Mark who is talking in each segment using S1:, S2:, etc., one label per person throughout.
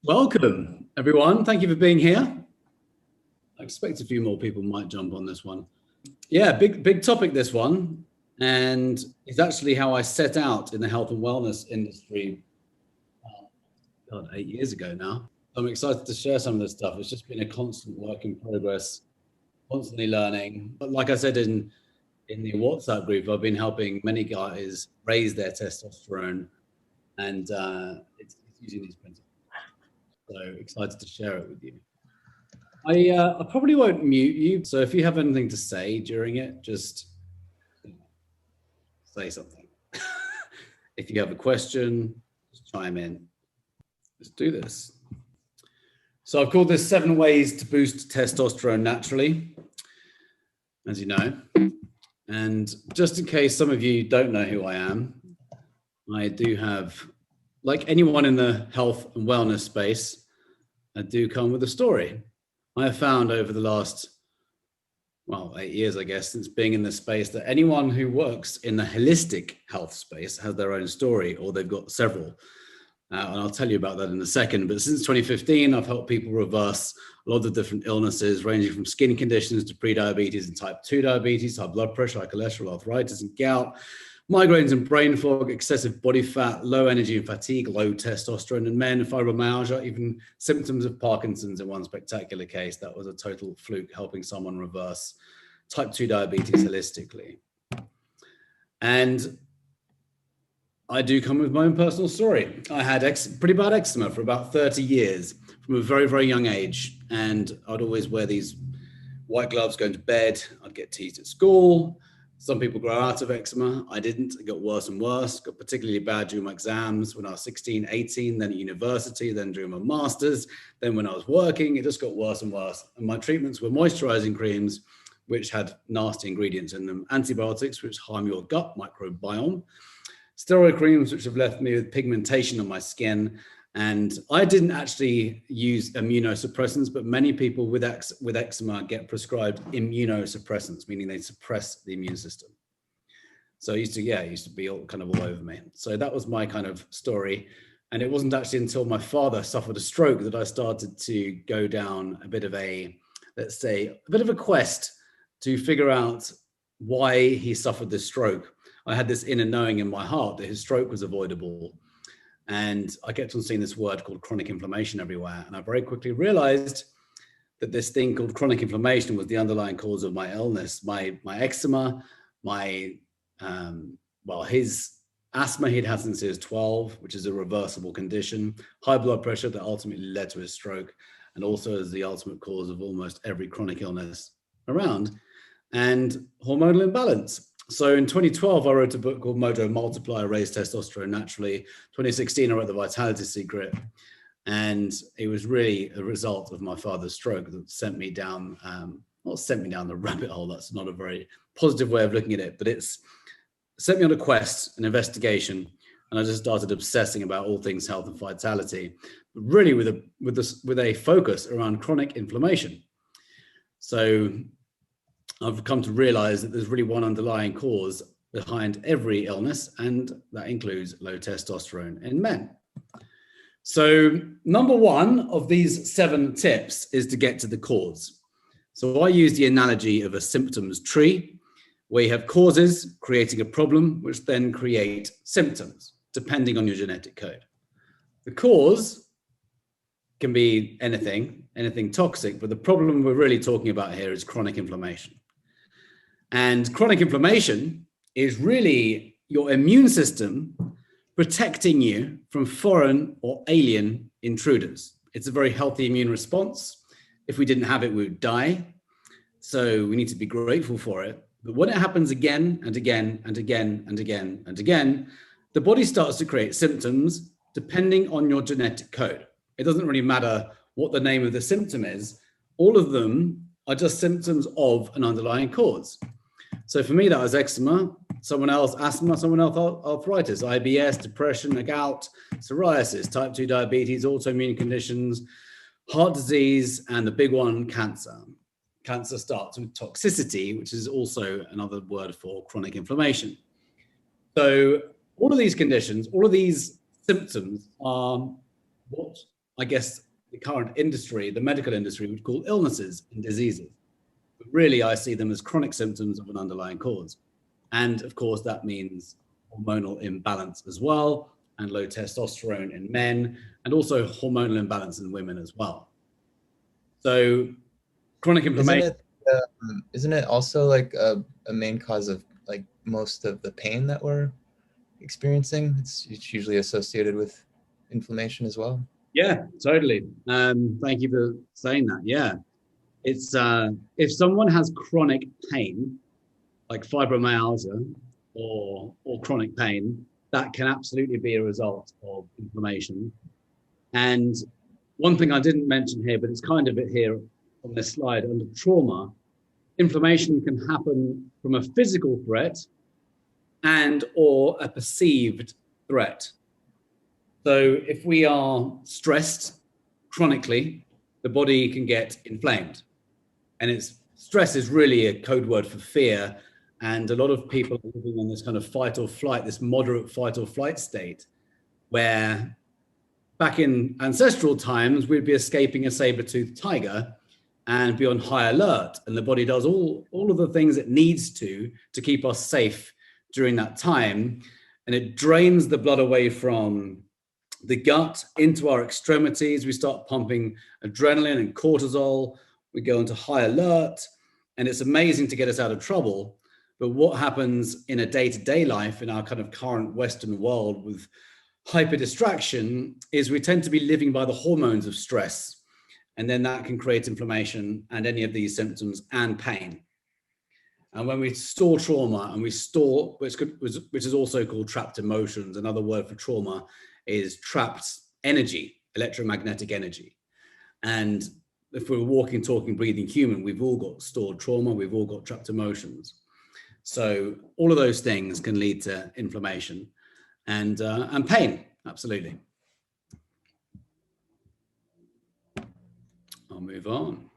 S1: Welcome, everyone. Thank you for being here. I expect a few more people might jump on this one. Yeah, big topic, this one. And it's actually how I set out in the health and wellness industry, God, 8 years ago now. I'm excited to share some of this stuff. It's just been a constant work in progress, constantly learning. But like I said in the WhatsApp group, I've been helping many guys raise their testosterone, and it's using these principles. So excited to share it with you. I probably won't mute you. So if you have anything to say during it, just say something. If you have a question, just chime in. Let's do this. So I've called this 7 ways to boost testosterone naturally, as you know. And just in case some of you don't know who I am, I do have, like anyone in the health and wellness space, I do come with a story. I have found over the last, 8 years, I guess, since being in this space, that anyone who works in the holistic health space has their own story, or they've got several. And I'll tell you about that in a second. But since 2015, I've helped people reverse a lot of the different illnesses, ranging from skin conditions to pre-diabetes and type 2 diabetes, high blood pressure, high cholesterol, arthritis and gout, migraines and brain fog, excessive body fat, low energy and fatigue, low testosterone in men, fibromyalgia, even symptoms of Parkinson's in one spectacular case. That was a total fluke, helping someone reverse type 2 diabetes holistically. And I do come with my own personal story. I had pretty bad eczema for about 30 years from a very, very young age. And I'd always wear these white gloves going to bed. I'd get teased at school. Some people grow out of eczema. I didn't. It got worse and worse. Got particularly bad during my exams when I was 16, 18, then at university, then during my master's. Then when I was working, it just got worse and worse. And my treatments were moisturizing creams, which had nasty ingredients in them, antibiotics, which harm your gut microbiome, steroid creams, which have left me with pigmentation on my skin. And I didn't actually use immunosuppressants, but many people with eczema get prescribed immunosuppressants, meaning they suppress the immune system. So it used to be all over me. So that was my kind of story. And it wasn't actually until my father suffered a stroke that I started to go down a bit of a, let's say, a bit of a quest to figure out why he suffered this stroke. I had this inner knowing in my heart that his stroke was avoidable. And I kept on seeing this word called chronic inflammation everywhere. And I very quickly realized that this thing called chronic inflammation was the underlying cause of my illness, my eczema, his asthma he'd had since he was 12, which is a reversible condition, high blood pressure that ultimately led to his stroke, and also is the ultimate cause of almost every chronic illness around, and hormonal imbalance. So in 2012, I wrote a book called Mojo Multiply, Raise Testosterone Naturally. 2016, I wrote The Vitality Secret. And it was really a result of my father's stroke that sent me down, not sent me down the rabbit hole. That's not a very positive way of looking at it, but it's sent me on a quest, an investigation. And I just started obsessing about all things health and vitality, but really with a focus around chronic inflammation. So I've come to realize that there's really one underlying cause behind every illness, and that includes low testosterone in men. So number 1 of these 7 tips is to get to the cause. So I use the analogy of a symptoms tree, where you have causes creating a problem, which then create symptoms, depending on your genetic code. The cause can be anything toxic, but the problem we're really talking about here is chronic inflammation. And chronic inflammation is really your immune system protecting you from foreign or alien intruders. It's a very healthy immune response. If we didn't have it, we would die. So we need to be grateful for it. But when it happens again and again and again and again and again, the body starts to create symptoms depending on your genetic code. It doesn't really matter what the name of the symptom is. All of them are just symptoms of an underlying cause. So for me, that was eczema, someone else asthma, someone else arthritis, IBS, depression, gout, psoriasis, type 2 diabetes, autoimmune conditions, heart disease, and the big one, cancer. Cancer starts with toxicity, which is also another word for chronic inflammation. So all of these conditions, all of these symptoms are what I guess the current industry, the medical industry, would call illnesses and diseases. But really, I see them as chronic symptoms of an underlying cause. And of course, that means hormonal imbalance as well, and low testosterone in men, and also hormonal imbalance in women as well. So chronic inflammation.
S2: Isn't it also like a main cause of like most of the pain that we're experiencing? It's usually associated with inflammation as well.
S1: Yeah, totally. Thank you for saying that. Yeah, it's if someone has chronic pain, like fibromyalgia or chronic pain, that can absolutely be a result of inflammation. And one thing I didn't mention here, but it's kind of it here on this slide under trauma, inflammation can happen from a physical threat and or a perceived threat. So if we are stressed chronically, the body can get inflamed. And stress is really a code word for fear. And a lot of people are living on this kind of fight or flight, this moderate fight or flight state, where back in ancestral times, we'd be escaping a saber-toothed tiger and be on high alert. And the body does all of the things it needs to keep us safe during that time. And it drains the blood away from the gut into our extremities. We start pumping adrenaline and cortisol. We go into high alert. And it's amazing to get us out of trouble. But what happens in a day-to-day life in our kind of current Western world with hyper distraction is we tend to be living by the hormones of stress. And then that can create inflammation and any of these symptoms and pain. And when we store trauma and we store, which is also called trapped emotions, another word for trauma is trapped energy, electromagnetic energy. And if we're a walking, talking, breathing human, we've all got stored trauma, we've all got trapped emotions. So all of those things can lead to inflammation and pain, absolutely. I'll move on.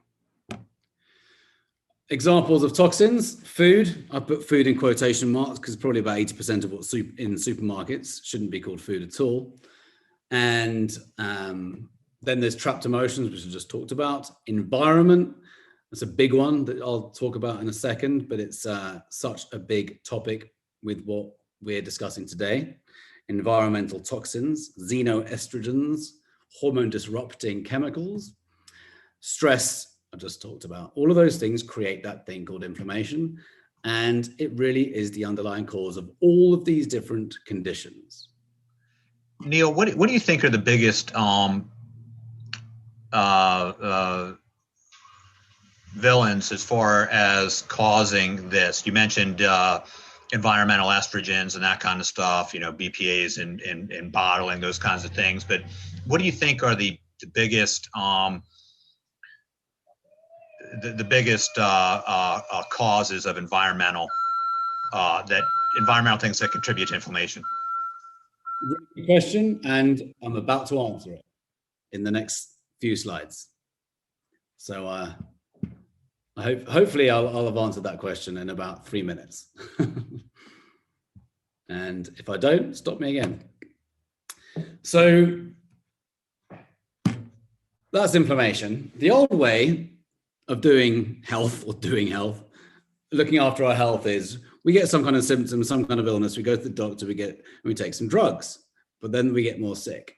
S1: Examples of toxins, food. I put food in quotation marks because probably about 80% of what's in supermarkets shouldn't be called food at all. And then there's trapped emotions, which I just talked about. Environment, that's a big one that I'll talk about in a second, but it's such a big topic with what we're discussing today. Environmental toxins, xenoestrogens, hormone disrupting chemicals, stress, I just talked about. All of those things create that thing called inflammation. And it really is the underlying cause of all of these different conditions.
S3: Neil, what do you think are the biggest villains as far as causing this? You mentioned environmental estrogens and that kind of stuff, you know, BPAs and bottling, those kinds of things. But what do you think are the biggest causes of environmental things that contribute to inflammation?
S1: Good question, and I'm about to answer it in the next few slides. So hopefully I'll have answered that question in about 3 minutes. And if I don't, stop me again. So that's inflammation. The old way of doing health, looking after our health is we get some kind of symptom, some kind of illness, we go to the doctor, we take some drugs, but then we get more sick.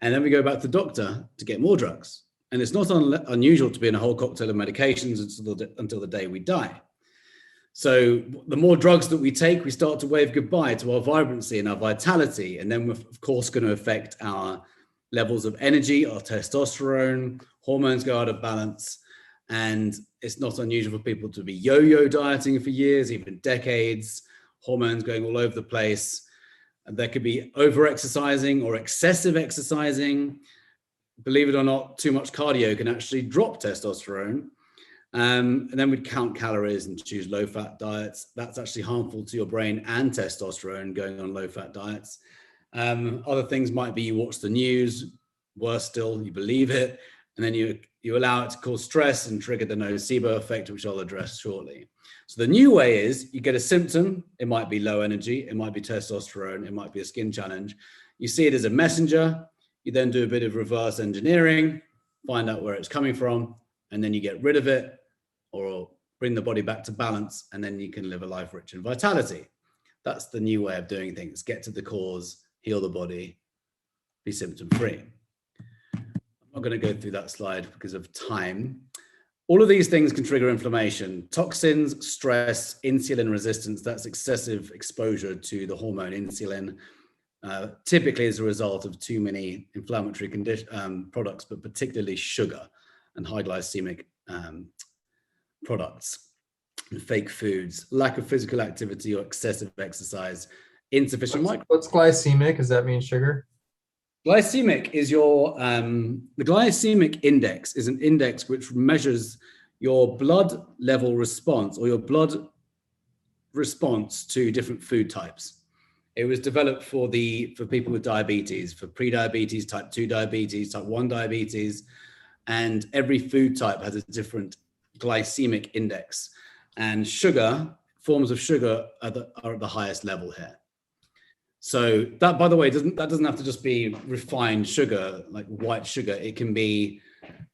S1: And then we go back to the doctor to get more drugs. And it's not unusual to be in a whole cocktail of medications until the day we die. So the more drugs that we take, we start to wave goodbye to our vibrancy and our vitality. And then we're, of course, going to affect our levels of energy, our testosterone, hormones go out of balance. And it's not unusual for people to be yo-yo dieting for years, even decades, hormones going all over the place. And there could be over-exercising or excessive exercising. Believe it or not, too much cardio can actually drop testosterone. And then we'd count calories and choose low-fat diets. That's actually harmful to your brain and testosterone, going on low-fat diets. Other things might be you watch the news, worse still, you believe it, and then you allow it to cause stress and trigger the nocebo effect, which I'll address shortly. So the new way is you get a symptom. It might be low energy. It might be testosterone. It might be a skin challenge. You see it as a messenger. You then do a bit of reverse engineering, find out where it's coming from, and then you get rid of it or bring the body back to balance, and then you can live a life rich in vitality. That's the new way of doing things. Get to the cause, heal the body, be symptom free. I'm not going to go through that slide because of time. All of these things can trigger inflammation. Toxins, stress, insulin resistance, that's excessive exposure to the hormone insulin, typically as a result of too many inflammatory products, but particularly sugar and high glycemic products and fake foods, lack of physical activity or excessive exercise, insufficient
S4: What's glycemic? Does that mean sugar?
S1: Glycemic is your, the glycemic index is an index which measures your blood level response or your blood response to different food types. It was developed for people with diabetes, for pre-diabetes, type 2 diabetes, type 1 diabetes, and every food type has a different glycemic index. And sugar, forms of sugar are at the highest level here. So that, by the way, doesn't have to just be refined sugar, like white sugar. It can be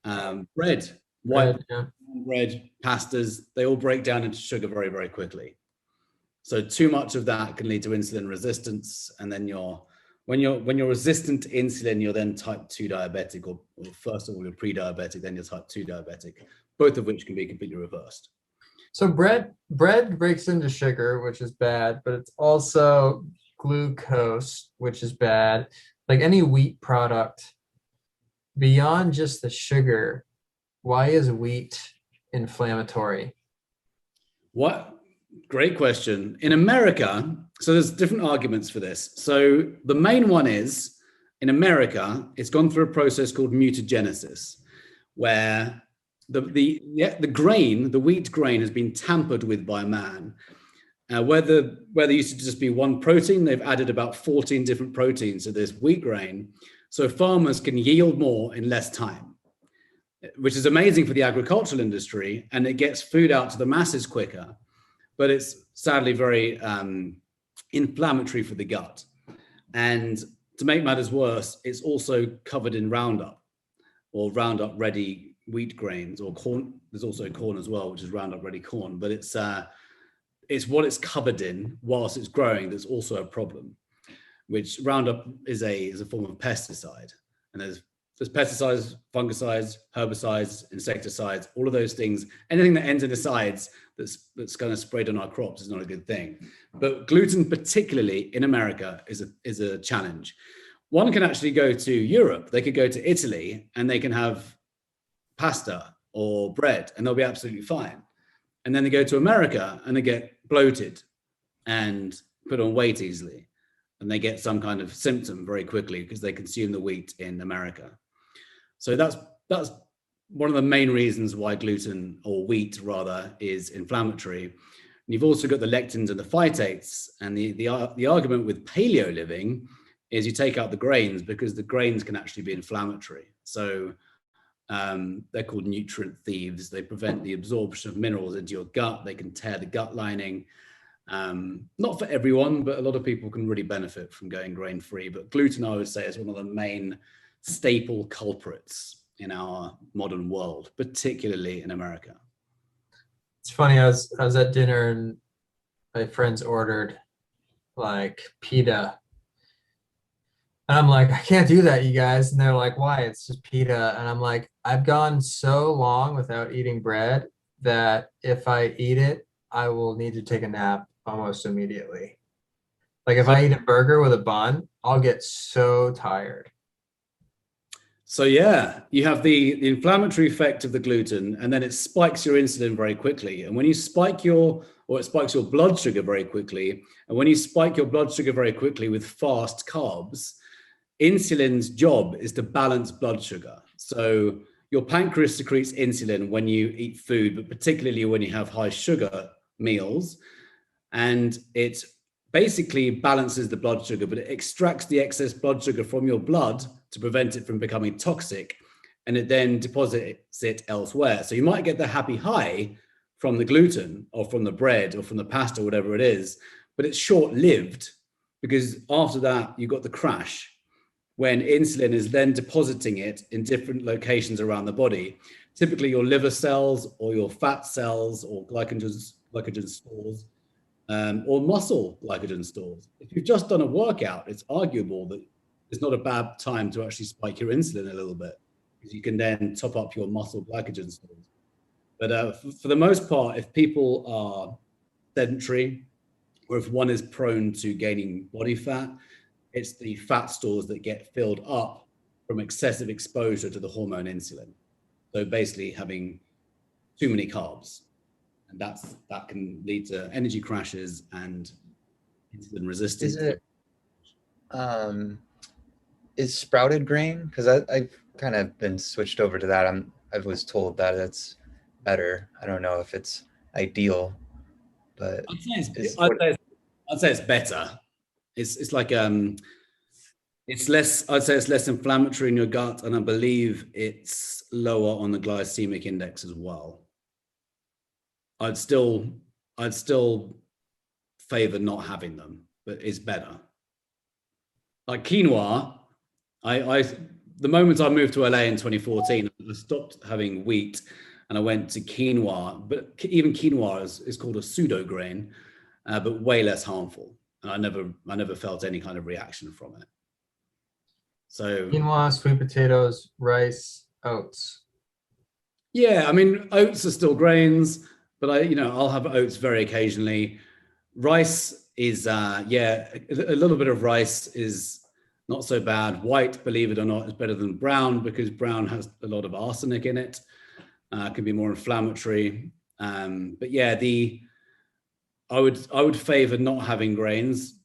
S1: bread, white bread, pastas. They all break down into sugar very, very quickly. So too much of that can lead to insulin resistance. And then when you're resistant to insulin, you're then type 2 diabetic, or first of all, you're pre-diabetic, then you're type 2 diabetic, both of which can be completely reversed.
S4: So bread breaks into sugar, which is bad, but it's also glucose, which is bad. Like any wheat product, beyond just the sugar, why is wheat inflammatory?
S1: What? Great question. In America, so there's different arguments for this. So the main one is, in America, it's gone through a process called mutagenesis, where the grain, the wheat grain, has been tampered with by man. Where there used to just be one protein, they've added about 14 different proteins to this wheat grain, so farmers can yield more in less time, which is amazing for the agricultural industry, and it gets food out to the masses quicker. But it's sadly very inflammatory for the gut. And to make matters worse, it's also covered in Roundup, or Roundup Ready wheat grains, or corn. There's also corn as well, which is Roundup Ready corn. But it's what it's covered in whilst it's growing that's also a problem, which Roundup is a form of pesticide. And there's pesticides, fungicides, herbicides, insecticides, all of those things. Anything that ends in acids that's kind of sprayed on our crops is not a good thing. But gluten, particularly in America, is a challenge. One can actually go to Europe. They could go to Italy and they can have pasta or bread and they'll be absolutely fine. And then they go to America and they get bloated and put on weight easily. And they get some kind of symptom very quickly because they consume the wheat in America. So that's one of the main reasons why gluten, or wheat rather, is inflammatory. And you've also got the lectins and the phytates. And the argument with paleo living is you take out the grains because the grains can actually be inflammatory. So they're called nutrient thieves. They prevent the absorption of minerals into your gut. They can tear the gut lining. Not for everyone, but a lot of people can really benefit from going grain-free. But gluten, I would say, is one of the main staple culprits in our modern world, particularly in America.
S4: It's funny, I was at dinner and my friends ordered like pita. And I'm like, I can't do that, you guys. And they're like, why? It's just pita. And I'm like, I've gone so long without eating bread that if I eat it, I will need to take a nap almost immediately. Like if I eat a burger with a bun, I'll get so tired.
S1: So yeah, you have the inflammatory effect of the gluten, and then it spikes your insulin very quickly. And when you it spikes your blood sugar very quickly. And when you spike your blood sugar very quickly with fast carbs, insulin's job is to balance blood sugar. So your pancreas secretes insulin when you eat food, but particularly when you have high sugar meals. And it basically balances the blood sugar, but it extracts the excess blood sugar from your blood to prevent it from becoming toxic, and it then deposits it elsewhere. So you might get the happy high from the gluten or from the bread or from the pasta, whatever it is, but it's short-lived because after that you got the crash. when insulin is then depositing it in different locations around the body, typically your liver cells or your fat cells or glycogen stores, or muscle glycogen stores. If you've just done a workout, it's arguable that it's not a bad time to actually spike your insulin a little bit, because you can then top up your muscle glycogen stores. But for the most part, if people are sedentary, or if one is prone to gaining body fat, it's the fat stores that get filled up from excessive exposure to the hormone insulin. So basically having too many carbs. And that can lead to energy crashes and insulin resistance.
S2: Is sprouted grain? Because I've kind of been switched over to that. I was told that it's better. I don't know if it's ideal, but
S1: I'd say it's better. It's like it's less. I'd say it's less inflammatory in your gut, and I believe it's lower on the glycemic index as well. I'd still favor not having them, but it's better. Like quinoa, the moment I moved to LA in 2014, I stopped having wheat and I went to quinoa. But even quinoa is called a pseudo grain, but way less harmful. And I never felt any kind of reaction from it. So
S4: quinoa, sweet potatoes, rice, oats.
S1: Yeah, I mean, oats are still grains, but I'll have oats very occasionally. Rice is, a little bit of rice is not so bad. White, believe it or not, is better than brown because brown has a lot of arsenic in it. Can be more inflammatory. But yeah, I would favor not having grains,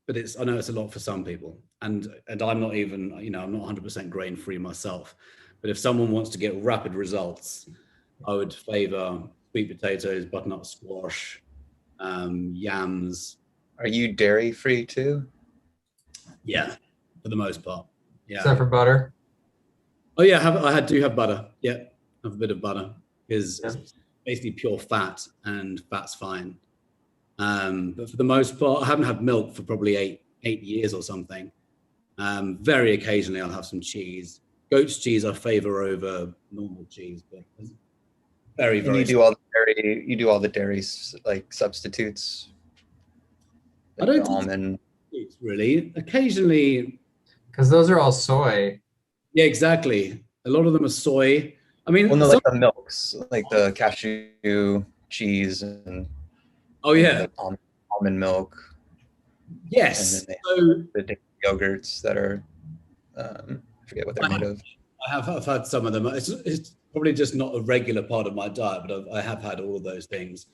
S1: but I know it's a lot for some people, and I'm not even, I'm not 100% grain free myself. But if someone wants to get rapid results, I would favor sweet potatoes, butternut squash, yams.
S2: Are you dairy free too?
S1: Yeah, for the most part. Yeah.
S4: Except for butter.
S1: Oh yeah, I do have butter. Yeah, I have a bit of butter because it's basically pure fat, and fat's fine. But for the most part, I haven't had milk for probably eight years or something. Very occasionally, I'll have some cheese. Goat's cheese I favor over normal cheese, but very.
S2: And you do all the dairy. You do all the dairy like substitutes.
S1: Like I don't
S2: almond.
S1: Really. Occasionally,
S4: because those are all soy.
S1: Yeah, exactly. A lot of them are soy. I mean,
S2: like the milks, like the cashew cheese and.
S1: Oh yeah,
S2: almond milk.
S1: Yes.
S2: And then the yogurts that are, I forget what they're made of.
S1: I've had some of them. It's probably just not a regular part of my diet, but I have had all of those things.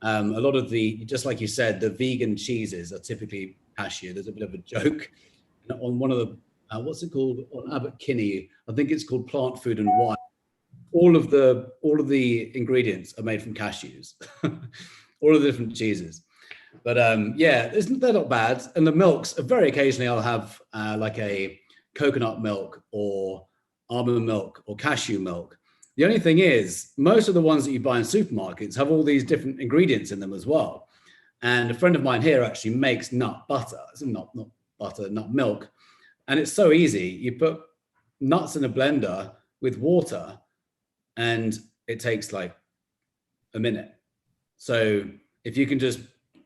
S1: A lot of just like you said, the vegan cheeses are typically cashew. There's a bit of a joke on one of the, what's it called? On Abbott Kinney, I think it's called Plant Food and Wine. All of the ingredients are made from cashews. All of the different cheeses. But they're not bad. And the milks, very occasionally I'll have like a coconut milk or almond milk or cashew milk. The only thing is, most of the ones that you buy in supermarkets have all these different ingredients in them as well. And a friend of mine here actually makes nut butter. It's not butter, nut milk. And it's so easy. You put nuts in a blender with water and it takes like a minute. So if you can just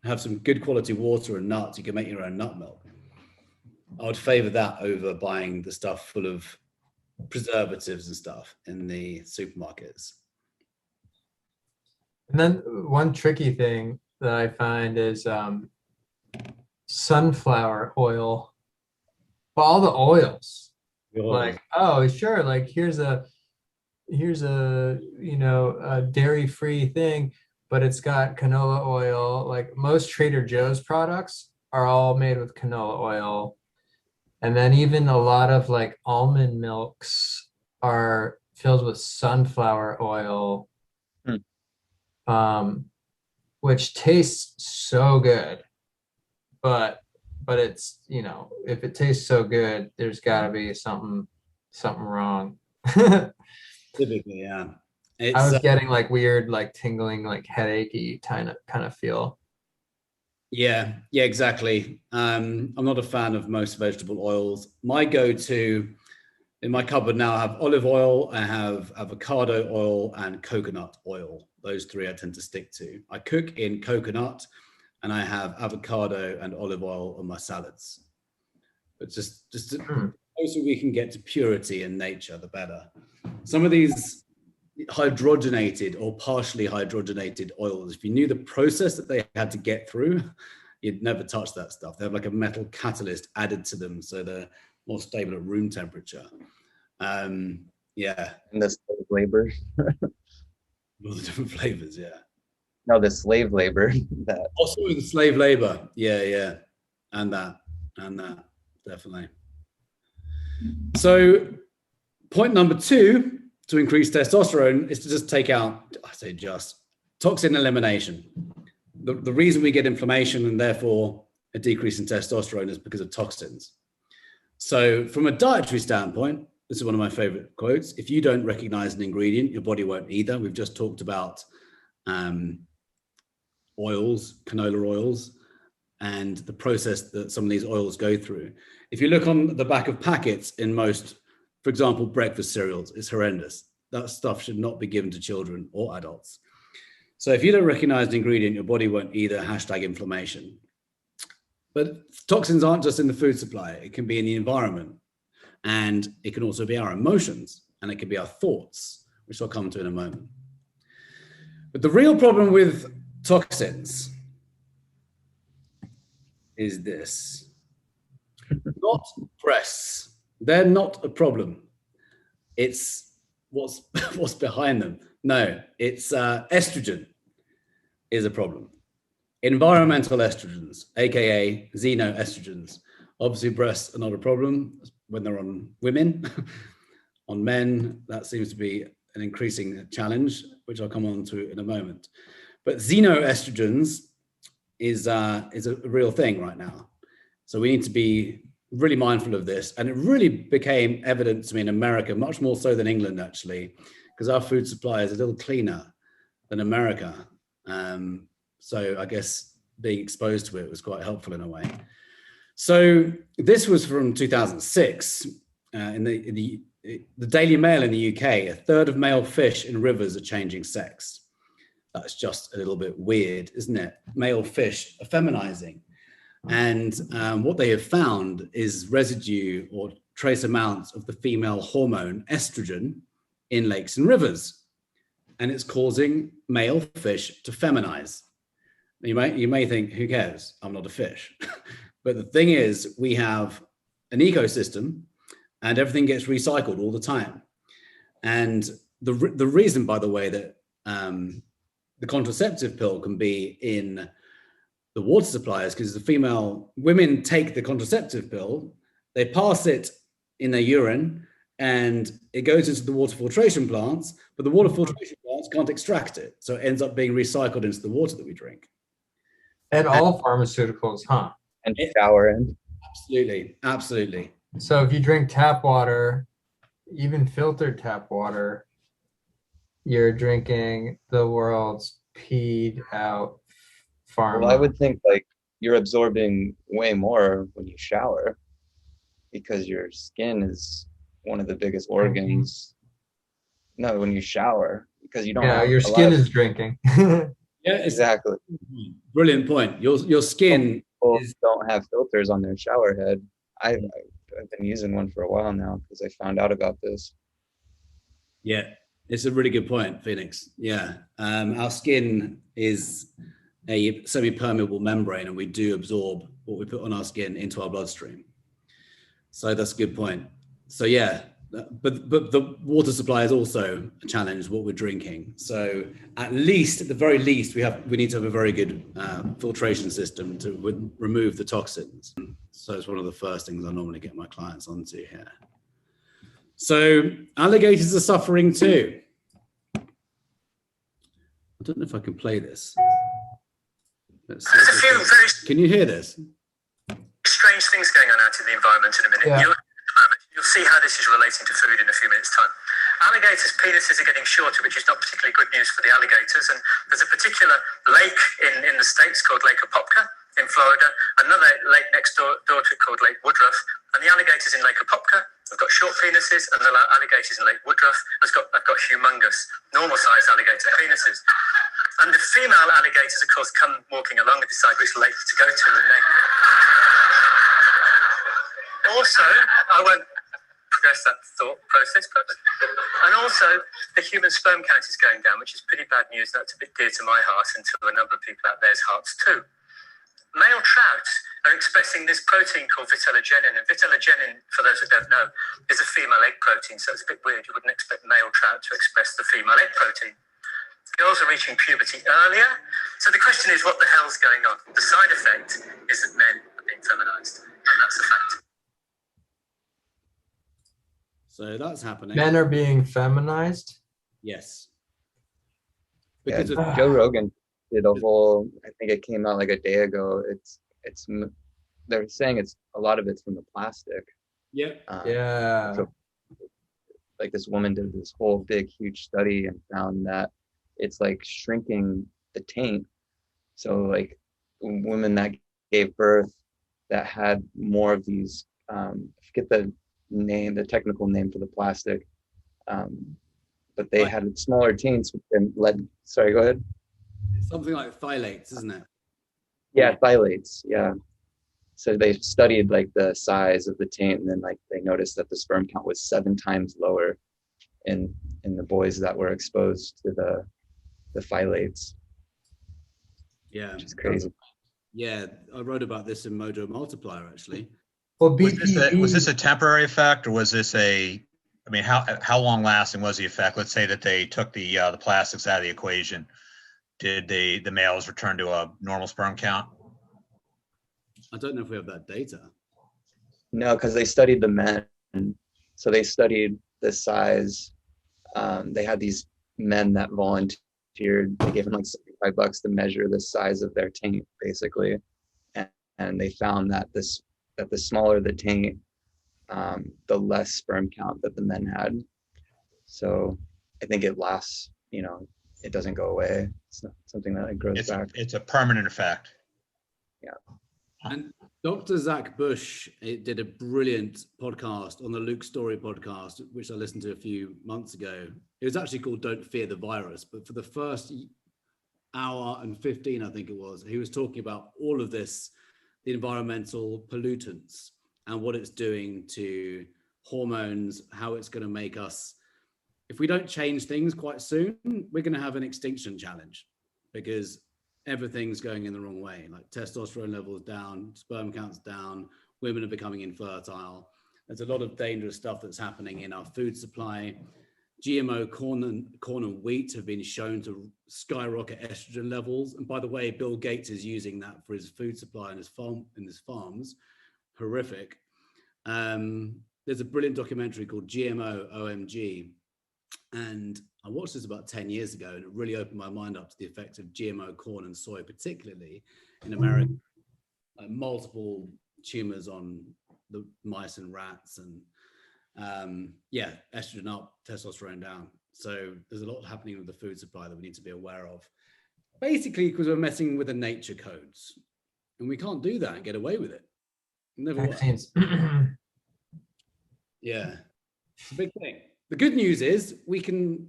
S1: have some good quality water and nuts, you can make your own nut milk. I would favor that over buying the stuff full of preservatives and stuff in the supermarkets.
S4: And then one tricky thing that I find is sunflower oil. But all the oils, like, oh, sure, like here's a dairy-free thing, but it's got canola oil. Like most Trader Joe's products are all made with canola oil. And then even a lot of like almond milks are filled with sunflower oil, which tastes so good. But it's, if it tastes so good, there's gotta be something wrong.
S1: Typically, yeah.
S4: I was getting like weird, like tingling, like headachy kind of feel.
S1: Yeah, exactly. I'm not a fan of most vegetable oils. My go-to in my cupboard now, I have olive oil, I have avocado oil, and coconut oil. Those three I tend to stick to. I cook in coconut, and I have avocado and olive oil on my salads. But just the closer we can get to purity in nature, the better. Some of these hydrogenated or partially hydrogenated oils, if you knew the process that they had to get through, you'd never touch that stuff. They have like a metal catalyst added to them, so they're more stable at room temperature. Yeah.
S2: And the slave labor.
S1: All the different flavors, yeah.
S2: No, the slave labor. That.
S1: Also the slave labor, yeah. And that, definitely. So point number 2 to increase testosterone is to just take out, I say just, toxin elimination. The reason we get inflammation and therefore a decrease in testosterone is because of toxins. So from a dietary standpoint, this is one of my favorite quotes: if you don't recognize an ingredient, your body won't either. We've just talked about oils, canola oils, and the process that some of these oils go through. If you look on the back of packets in most, for example, breakfast cereals, it's horrendous. That stuff should not be given to children or adults. So if you don't recognize the ingredient, your body won't either. #inflammation. But toxins aren't just in the food supply. It can be in the environment, and it can also be our emotions, and it can be our thoughts, which I'll come to in a moment. But the real problem with toxins is this: not breasts. They're not a problem. It's what's behind them. No, it's estrogen is a problem. Environmental estrogens, aka xenoestrogens. Obviously, breasts are not a problem when they're on women. On men, that seems to be an increasing challenge, which I'll come on to in a moment. But xenoestrogens is a real thing right now. So we need to be really mindful of this. And it really became evident to me in America, much more so than England, actually, because our food supply is a little cleaner than America. So I guess being exposed to it was quite helpful in a way. So this was from 2006 in the Daily Mail in the UK. A third of male fish in rivers are changing sex. That's just a little bit weird, isn't it? Male fish are feminizing. And what they have found is residue or trace amounts of the female hormone estrogen in lakes and rivers. And it's causing male fish to feminize. You may think, who cares? I'm not a fish. But the thing is, we have an ecosystem and everything gets recycled all the time. And the reason, by the way, that the contraceptive pill can be in the water supply is because women take the contraceptive pill, they pass it in their urine, and it goes into the water filtration plants, but the water filtration plants can't extract it. So it ends up being recycled into the water that we drink.
S4: And all pharmaceuticals, huh?
S2: And shower in.
S1: Absolutely.
S4: So if you drink tap water, even filtered tap water, you're drinking the world's peed out pharma.
S2: Well, I would think like you're absorbing way more when you shower because your skin is one of the biggest organs. No, when you shower, because you don't have
S4: your skin is drinking.
S1: Yeah,
S2: exactly.
S1: Brilliant point. Your skin
S2: don't have filters on their shower head. I've been using one for a while now because I found out about this.
S1: Yeah, it's a really good point, Phoenix. Yeah, our skin is a semi-permeable membrane, and we do absorb what we put on our skin into our bloodstream. So that's a good point. So yeah, but the water supply is also a challenge, what we're drinking. So at the very least, we need to have a very good filtration system to remove the toxins. So it's one of the first things I normally get my clients onto here. So alligators are suffering too. I don't know if I can play this. Let's see. Can you hear this?
S5: Strange things going on out in the environment in a minute.
S4: Yeah.
S5: You'll see how this is relating to food in a few minutes' time. Alligators' penises are getting shorter, which is not particularly good news for the alligators. And there's a particular lake in the States called Lake Apopka. in Florida, another lake next door to it called Lake Woodruff, and the alligators in Lake Apopka have got short penises, and the alligators in Lake Woodruff have got humongous, normal-sized alligator penises. And the female alligators, of course, come walking along and decide which lake to go to, and they... Also, I won't progress that thought process, but... And also, the human sperm count is going down, which is pretty bad news. That's a bit dear to my heart and to a number of people out there's hearts too. Male trout are expressing this protein called vitellogenin, and vitellogenin, for those that don't know, is a female egg protein, so it's a bit weird. You wouldn't expect male trout to express the female egg protein. Girls are reaching puberty earlier, so the question is, what the hell's going on? The side effect is that men are being feminized, and that's a fact.
S1: So that's happening.
S4: Men are being feminized.
S1: Yes.
S2: Yeah,
S1: Because of,
S2: Joe Rogan did a whole, I think it came out like a day ago. They're saying a lot of it's from the plastic.
S1: yeah.
S4: Yeah.
S2: So, like this woman did this whole big, huge study and found that it's like shrinking the taint. So like women that gave birth that had more of these, I forget the technical name for the plastic, but they had smaller taints and sorry, go ahead.
S1: It's something like phthalates, isn't it?
S2: Yeah, phthalates, yeah. So they studied like the size of the taint, and then like they noticed that the sperm count was 7 times lower in the boys that were exposed to the phthalates.
S1: Yeah.
S2: Which is crazy.
S1: Yeah, I wrote about this in Mojo Multiplier actually.
S4: Well,
S3: Was this a temporary effect, or was this how long lasting was the effect? Let's say that they took the plastics out of the equation. Did the males return to a normal sperm count?
S1: I don't know if we have that data.
S2: No, because they studied the men. So they studied the size. They had these men that volunteered. They gave them like $75 to measure the size of their taint, basically. And they found that the smaller the taint, the less sperm count that the men had. So I think it lasts, it doesn't go away. It's not something that grows back.
S3: It's a permanent effect.
S2: Yeah.
S1: And Dr. Zach Bush did a brilliant podcast on the Luke Story podcast, which I listened to a few months ago. It was actually called Don't Fear the Virus, but for the first hour and 15, I think it was, he was talking about all of this, the environmental pollutants and what it's doing to hormones, how it's going to make us, if we don't change things quite soon, we're going to have an extinction challenge because everything's going in the wrong way. Like testosterone levels down, sperm counts down, women are becoming infertile. There's a lot of dangerous stuff that's happening in our food supply. GMO corn and wheat have been shown to skyrocket estrogen levels. And by the way, Bill Gates is using that for his food supply in his farms. Horrific. There's a brilliant documentary called GMO OMG. And I watched this about 10 years ago, and it really opened my mind up to the effects of GMO corn and soy, particularly in America. Multiple tumors on the mice and rats, and estrogen up, testosterone down. So there's a lot happening with the food supply that we need to be aware of. Basically, because we're messing with the nature codes, and we can't do that and get away with it. Never
S4: Vaccines.
S1: Yeah, it's a big thing. The good news is we can,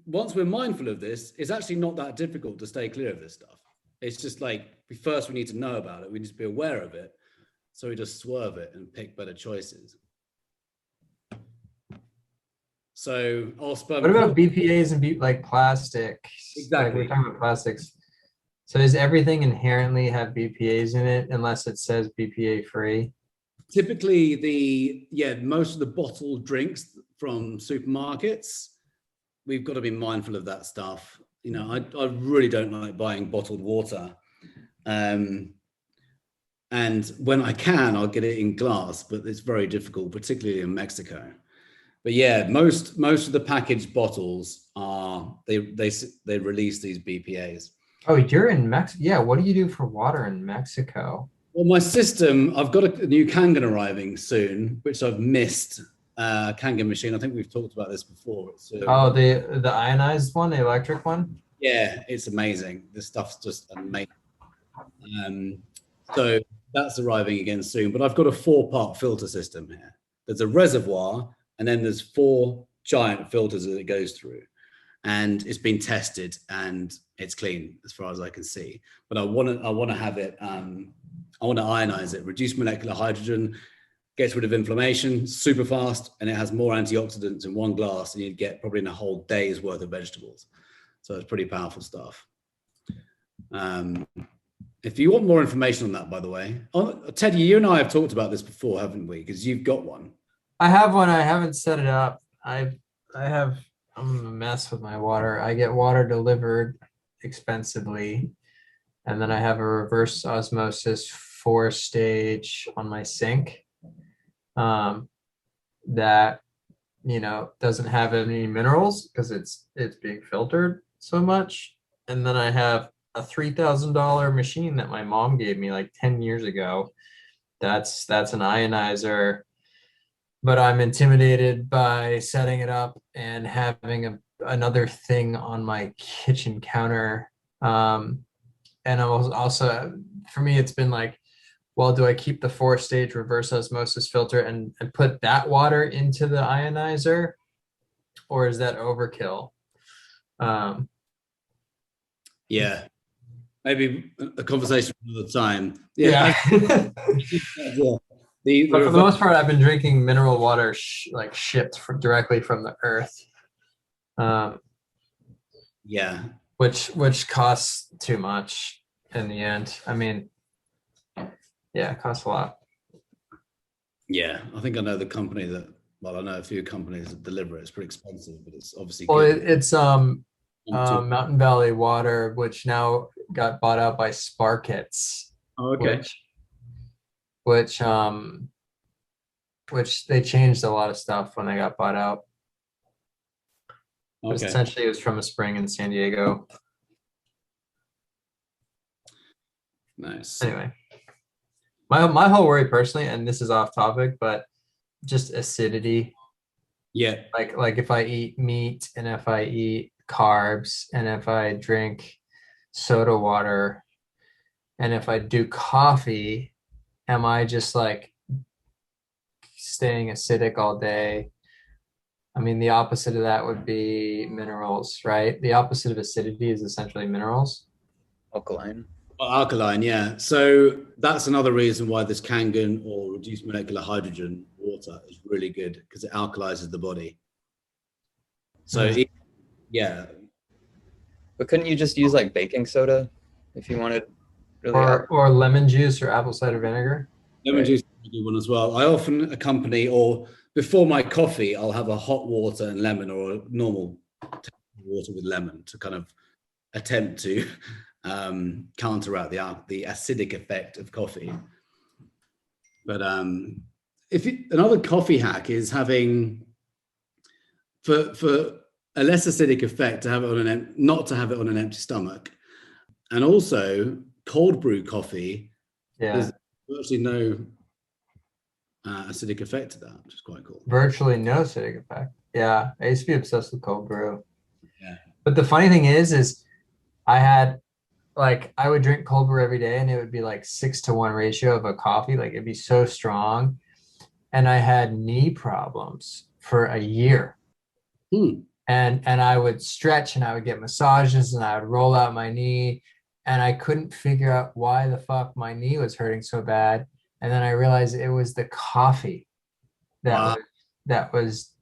S1: once we're mindful of this, it's actually not that difficult to stay clear of this stuff. It's just like, first we need to know about it. We need to be aware of it. So we just swerve it and pick better choices. So all sperm.
S4: What about BPAs and like plastic?
S1: Exactly.
S4: Like we're talking about plastics. So does everything inherently have BPAs in it unless it says BPA free?
S1: Typically most of the bottled drinks from supermarkets, we've got to be mindful of that stuff. I really don't like buying bottled water. And when I can, I'll get it in glass, but it's very difficult, particularly in Mexico. But yeah, most of the packaged bottles they release these BPAs.
S4: Oh, you're in Mexico. Yeah, what do you do for water in Mexico?
S1: Well, my system, I've got a new Kangen arriving soon, which I've missed. Kangen machine. I think we've talked about this before.
S4: The ionized one, the electric one?
S1: Yeah, it's amazing. This stuff's just amazing. So that's arriving again soon. But I've got a 4-part filter system here. There's a reservoir, and then there's 4 giant filters that it goes through. And it's been tested, and it's clean as far as I can see. But I want to have it. I want to ionize it, reduce molecular hydrogen, gets rid of inflammation super fast, and it has more antioxidants in one glass than you'd get probably in a whole day's worth of vegetables. So it's pretty powerful stuff. If you want more information on that, by the way, Teddy, you and I have talked about this before, haven't we? Because you've got one.
S4: I have one. I haven't set it up. I'm a mess with my water. I get water delivered expensively, and then I have a reverse osmosis 4-stage on my sink that doesn't have any minerals because it's being filtered so much. And then I have a $3,000 machine that my mom gave me like 10 years ago. That's an ionizer, but I'm intimidated by setting it up and having another thing on my kitchen counter. And I was also, for me, it's been like, well, do I keep the 4-stage reverse osmosis filter and put that water into the ionizer, or is that overkill?
S1: Yeah, maybe a conversation another time.
S4: Yeah.
S1: Yeah.
S4: But for the most part, I've been drinking mineral water shipped directly from the earth.
S1: Yeah.
S4: Which costs too much in the end. I mean, yeah, it costs a lot.
S1: Yeah, I think I know the company I know a few companies that deliver it. It's pretty expensive, but it's obviously good.
S4: It's Mountain Valley Water, which now got bought out by Sparkets.
S1: Oh, okay.
S4: Which they changed a lot of stuff when they got bought out. But
S1: Okay.
S4: essentially, it was from a spring in San Diego.
S1: Nice.
S4: Anyway, my whole worry personally, and this is off topic, but just acidity.
S1: Yeah.
S4: Like if I eat meat and if I eat carbs and if I drink soda water and if I do coffee, am I just like staying acidic all day? I mean, the opposite of that would be minerals, right? The opposite of acidity is essentially minerals.
S2: Alkaline.
S1: Alkaline, yeah. So that's another reason why this Kangen or reduced molecular hydrogen water is really good, because it alkalizes the body. So yeah.
S2: But couldn't you just use like baking soda if you wanted really
S4: or lemon juice or apple cider vinegar?
S1: Lemon juice is a good one as well. I often accompany, or before my coffee, I'll have a hot water and lemon, or a normal water with lemon, to kind of attempt to counteract the acidic effect of coffee. But another coffee hack is having, for a less acidic effect, to have it not to have it on an empty stomach, and also cold brew coffee.
S4: Yeah.
S1: There's virtually no acidic effect to that, which is quite cool.
S4: Virtually no acidic effect. Yeah, I used to be obsessed with cold brew.
S1: Yeah.
S4: But the funny thing is I would drink cold brew every day, and it would be like 6-to-1 ratio of a coffee. Like it'd be so strong, and I had knee problems for a year. And I would stretch and I would get massages and I would roll out my knee, and I couldn't figure out why the fuck my knee was hurting so bad. And then I realized it was the coffee that was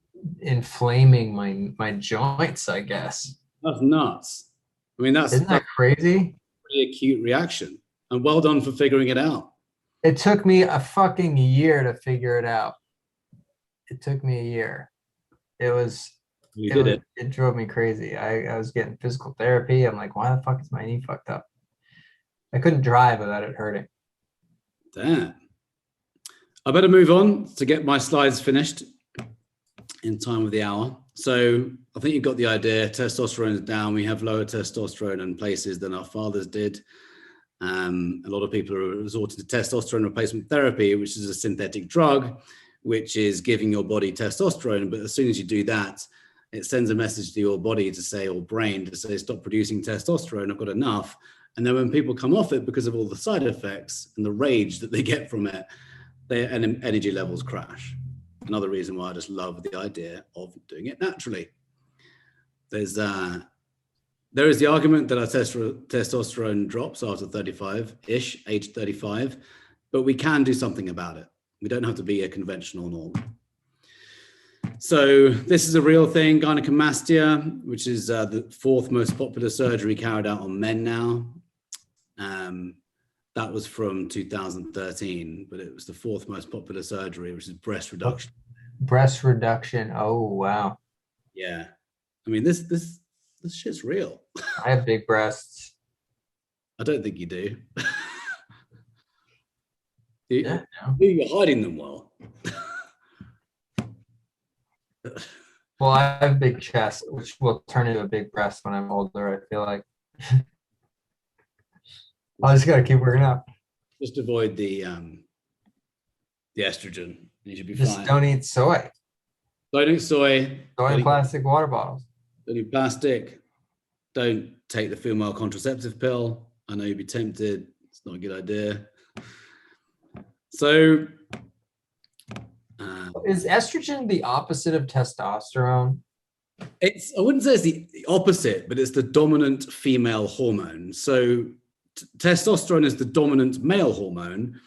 S4: inflaming my joints, I guess.
S1: That's nuts. I mean,
S4: isn't that crazy?
S1: Pretty acute reaction, and well done for figuring it out.
S4: It took me a fucking year to figure it out. It took me a year. It drove me crazy. I was getting physical therapy. I'm like, why the fuck is my knee fucked up? I couldn't drive without it hurting.
S1: Damn. I better move on to get my slides finished in time with the hour. So I think you've got the idea. Testosterone is down. We have lower testosterone in places than our fathers did. A lot of people are resorting to testosterone replacement therapy, which is a synthetic drug, which is giving your body testosterone. But as soon as you do that, it sends a message to your body to say, or brain to say, stop producing testosterone. I've got enough. And then when people come off it because of all the side effects and the rage that they get from it, their energy levels crash. Another reason why I just love the idea of doing it naturally. There is the argument that our testosterone drops after 35-ish, age 35, but we can do something about it. We don't have to be a conventional norm. So this is a real thing, gynecomastia, which is the 4th most popular surgery carried out on men now. That was from 2013, but it was the 4th most popular surgery, which is breast reduction.
S4: Breast reduction. Oh, wow.
S1: Yeah. I mean, this shit's real.
S4: I have big breasts.
S1: I don't think you do.
S4: Yeah.
S1: You're hiding them well.
S4: Well, I have a big chest, which will turn into a big breast when I'm older, I feel like. I just gotta keep working out.
S1: Just avoid the estrogen. You should be
S4: Just
S1: fine.
S4: don't eat soy.
S1: Don't eat soy.
S4: Soy and plastic water bottles.
S1: Don't eat plastic. Don't take the female contraceptive pill. I know you'd be tempted. It's not a good idea. So,
S4: is estrogen the opposite of testosterone?
S1: I wouldn't say it's the opposite, but it's the dominant female hormone. So testosterone is the dominant male hormone,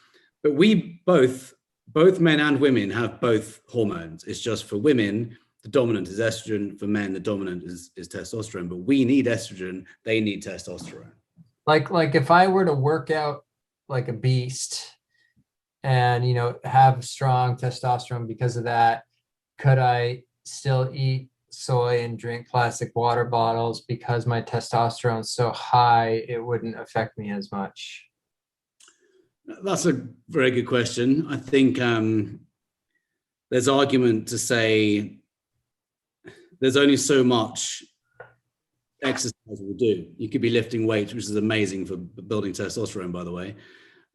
S1: but we both men and women have both hormones. It's just for women, the dominant is estrogen. For men, the dominant is testosterone, but we need estrogen. They need testosterone.
S4: Like if I were to work out like a beast and, have strong testosterone because of that, could I still eat soy and drink plastic water bottles because my testosterone's so high, it wouldn't affect me as much?
S1: That's a very good question. I think there's argument to say there's only so much exercise will do. You could be lifting weights, which is amazing for building testosterone, by the way.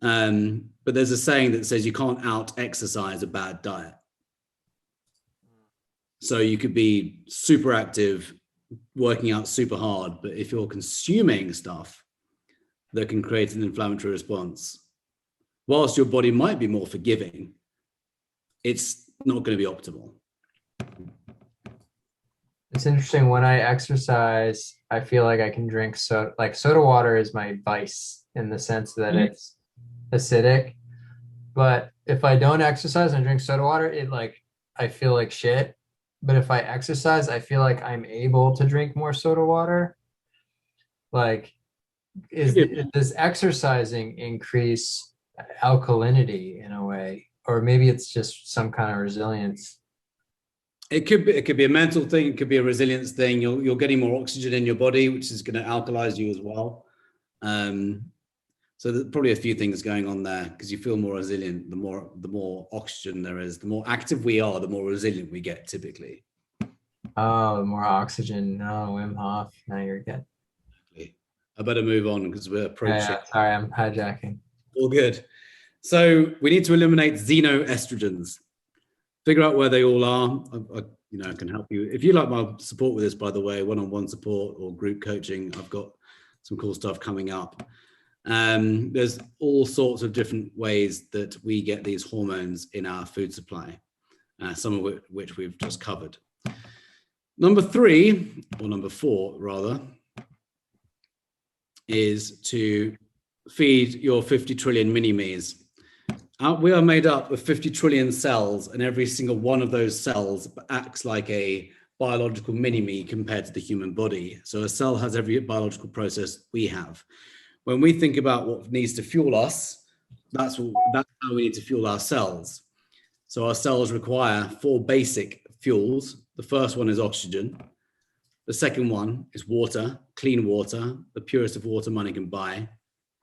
S1: But there's a saying that says you can't out-exercise a bad diet. So you could be super active, working out super hard, but if you're consuming stuff that can create an inflammatory response, whilst your body might be more forgiving, it's not going to be optimal.
S4: It's interesting. When I exercise, I feel like I can drink soda. Like soda water is my vice in the sense that it's acidic. But if I don't exercise and drink soda water, I feel like shit. But if I exercise, I feel like I'm able to drink more soda water. Like, does exercising increase alkalinity in a way? Or maybe it's just some kind of resilience.
S1: It could be a mental thing. It could be a resilience thing. You're getting more oxygen in your body, which is going to alkalize you as well. So there's probably a few things going on there because you feel more resilient. The more oxygen there is, the more active we are, the more resilient we get typically.
S4: Oh, the more oxygen. No, Wim Hof. Now you're good.
S1: I better move on because we're approaching.
S4: Yeah, sorry, I'm hijacking.
S1: All good. So we need to eliminate xenoestrogens. Figure out where they all are. I can help you. If you like my support with this, by the way, one-on-one support or group coaching, I've got some cool stuff coming up. There's all sorts of different ways that we get these hormones in our food supply, some of which we've just covered. Number 4 rather, is to feed your 50 trillion minimes. We are made up of 50 trillion cells, and every single one of those cells acts like a biological mini-me compared to the human body. So a cell has every biological process we have. When we think about what needs to fuel us, that's how we need to fuel our cells. So our cells require 4 basic fuels. The first one is oxygen. The second one is water, clean water, the purest of water money can buy,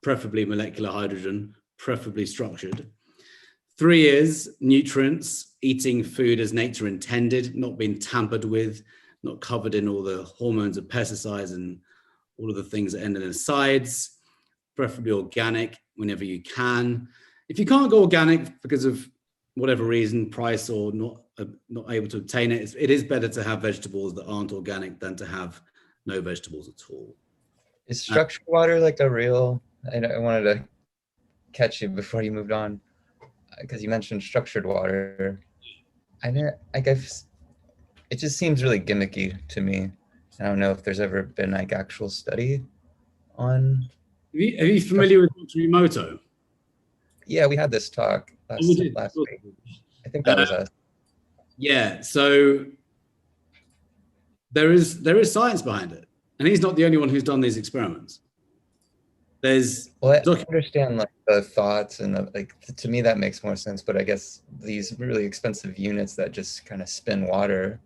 S1: preferably molecular hydrogen, preferably structured. 3 is nutrients, eating food as nature intended, not being tampered with, not covered in all the hormones of pesticides and all of the things that end in acids, preferably organic whenever you can. If you can't go organic because of whatever reason, price or not able to obtain it, it is better to have vegetables that aren't organic than to have no vegetables at all.
S2: Is structured water like a real? I wanted to catch you before you moved on, because you mentioned structured water. I guess it just seems really gimmicky to me. I don't know if there's ever been like actual study on.
S1: Are you familiar with Dr. Emoto?
S2: Yeah, we had this talk last week. I think that was us.
S1: Yeah, so there is science behind it, and he's not the only one who's done these experiments.
S2: Well, I understand like the thoughts and like to me that makes more sense, but I guess these really expensive units that just kind of spin water,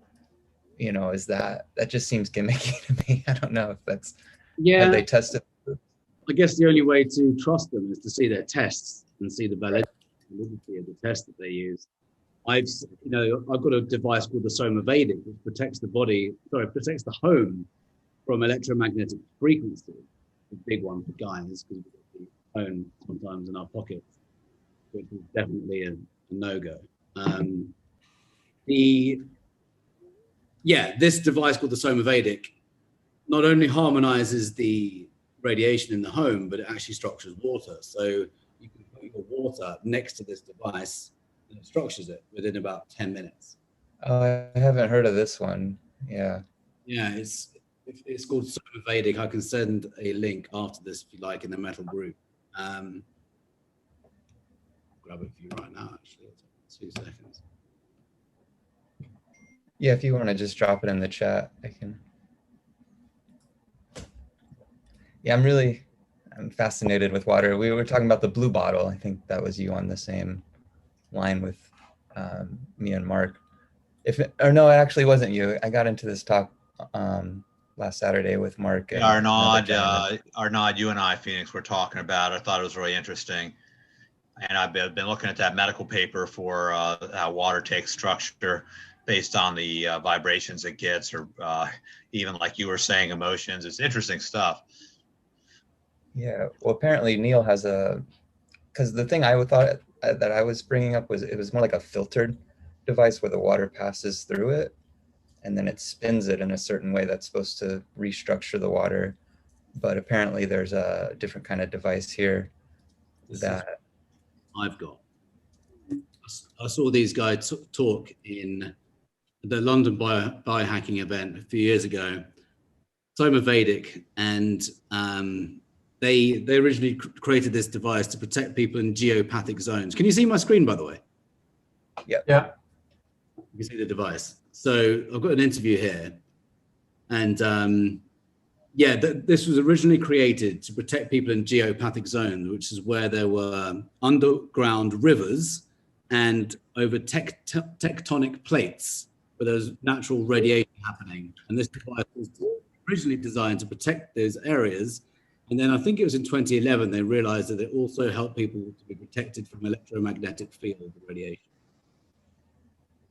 S2: you know, that just seems gimmicky to me. I don't know if that's have they tested.
S1: I guess the only way to trust them is to see their tests and see the validity of the test that they use. I've got a device called the Somavedic, which protects protects the home from electromagnetic frequency. A big one for guys because we've got the phone sometimes in our pockets, which is definitely a no-go. This device called the Somavedic not only harmonizes the radiation in the home, but it actually structures water. So you can put your water next to this device and it structures it within about 10 minutes.
S2: Oh, I haven't heard of this one. Yeah.
S1: Yeah, it's called Somavedic. I can send a link after this if you like in the metal group. Grab it for you right now, actually. 2 seconds.
S2: Yeah, if you want to just drop it in the chat, I can. Yeah, I'm fascinated with water. We were talking about the blue bottle. I think that was you on the same line with me and Mark. No, it actually wasn't you. I got into this talk last Saturday with Mark. And
S3: Arnaud, you and I, Phoenix, were talking about it. I thought it was really interesting. And I've been looking at that medical paper for how water takes structure based on the vibrations it gets, or even like you were saying, emotions. It's interesting stuff.
S2: Yeah, well, apparently Neil has because the thing I thought that I was bringing up was it was more like a filtered device where the water passes through it and then it spins it in a certain way that's supposed to restructure the water. But apparently there's a different kind of device here that
S1: I've got. I saw these guys talk in the London biohacking event a few years ago, Somavedic, and they originally created this device to protect people in geopathic zones. Can you see my screen, by the way?
S2: Yeah.
S1: You can see the device. So I've got an interview here, and this was originally created to protect people in geopathic zones, which is where there were underground rivers and over tectonic plates where there's natural radiation happening. And this device was originally designed to protect those areas. And then I think it was in 2011, they realized that it also helped people to be protected from electromagnetic field radiation.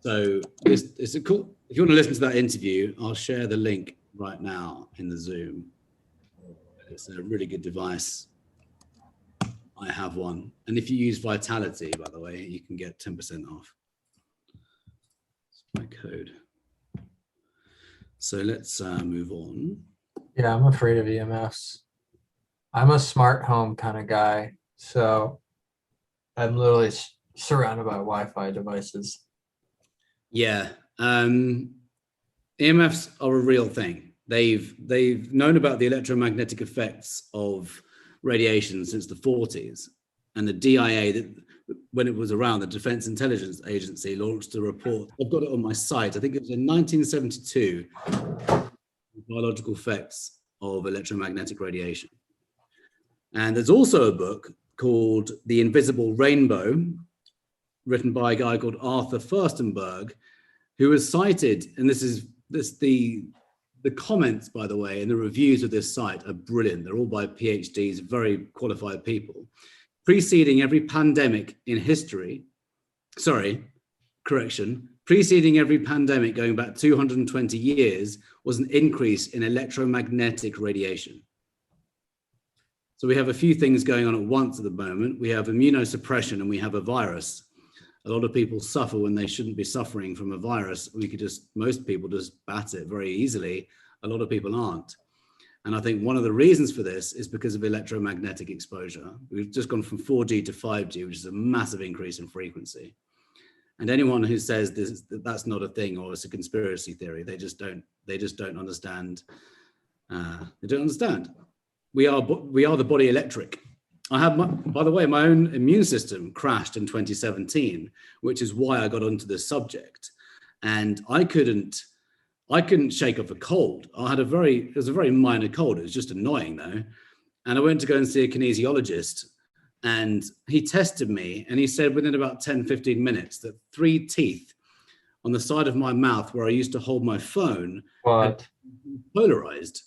S1: So it's a cool, if you want to listen to that interview, I'll share the link right now in the Zoom. It's a really good device. I have one. And if you use Vitality, by the way, you can get 10% off. It's my code. So let's move on.
S4: Yeah, I'm afraid of EMFs. I'm a smart home kind of guy, so I'm literally surrounded by Wi-Fi devices.
S1: Yeah, EMFs are a real thing. They've known about the electromagnetic effects of radiation since the 40s, and the DIA, when it was around, the Defense Intelligence Agency launched a report. I've got it on my site. I think it was in 1972. Biological effects of electromagnetic radiation. And there's also a book called The Invisible Rainbow, written by a guy called Arthur Furstenberg, who was cited, and the comments, by the way, and the reviews of this site are brilliant. They're all by PhDs, very qualified people. Preceding every pandemic in history, preceding every pandemic going back 220 years was an increase in electromagnetic radiation. So we have a few things going on at once at the moment. We have immunosuppression and we have a virus. A lot of people suffer when they shouldn't be suffering from a virus. Most people just bat it very easily. A lot of people aren't. And I think one of the reasons for this is because of electromagnetic exposure. We've just gone from 4G to 5G, which is a massive increase in frequency. And anyone who says that's not a thing or it's a conspiracy theory, they just don't understand. They don't understand. We are the body electric. I have, by the way, my own immune system crashed in 2017, which is why I got onto this subject. And I couldn't shake off a cold. It was a very minor cold. It was just annoying though. And I went to go and see a kinesiologist, and he tested me, and he said within about 10, 15 minutes that 3 teeth on the side of my mouth where I used to hold my phone had polarized.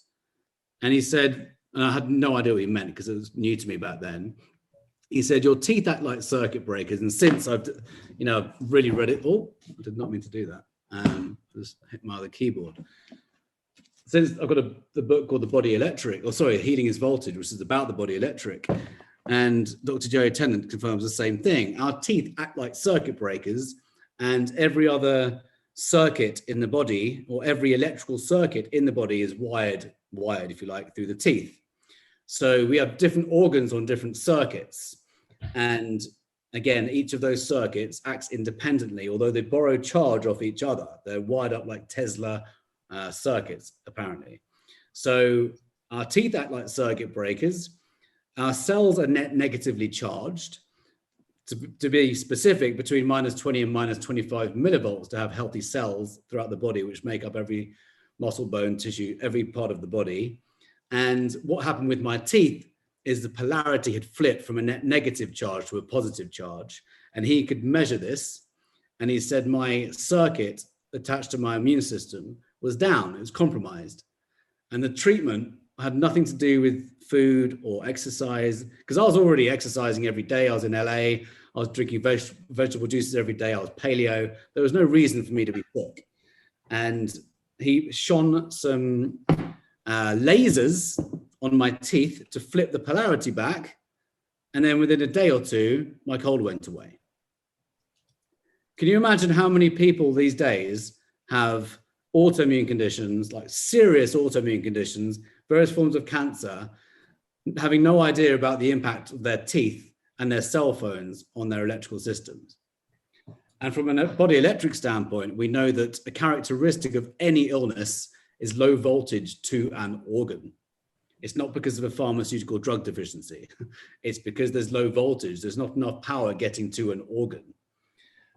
S1: And he said, and I had no idea what he meant because it was new to me back then. He said, your teeth act like circuit breakers. And since I've really read it, I did not mean to do that. Just hit my other keyboard. Since I've got the book called The Body Electric, Healing is Voltage, which is about the body electric. And Dr. Jerry Tennant confirms the same thing. Our teeth act like circuit breakers, and every other circuit in the body, or every electrical circuit in the body, is wired, if you like, through the teeth. So we have different organs on different circuits. And again, each of those circuits acts independently, although they borrow charge off each other. They're wired up like Tesla circuits, apparently. So our teeth act like circuit breakers. Our cells are negatively charged. To be specific, between -20 and -25 millivolts to have healthy cells throughout the body, which make up every muscle, bone, tissue, every part of the body. And what happened with my teeth is the polarity had flipped from a negative charge to a positive charge. And he could measure this. And he said my circuit attached to my immune system was down, it was compromised. And the treatment had nothing to do with food or exercise, because I was already exercising every day. I was in LA, I was drinking vegetable juices every day, I was paleo. There was no reason for me to be sick. And he shone some lasers on my teeth to flip the polarity back. And then within a day or two, my cold went away. Can you imagine how many people these days have autoimmune conditions, like serious autoimmune conditions, various forms of cancer, having no idea about the impact of their teeth and their cell phones on their electrical systems? And from a body electric standpoint, we know that a characteristic of any illness is low voltage to an organ. It's not because of a pharmaceutical drug deficiency. It's because there's low voltage. There's not enough power getting to an organ.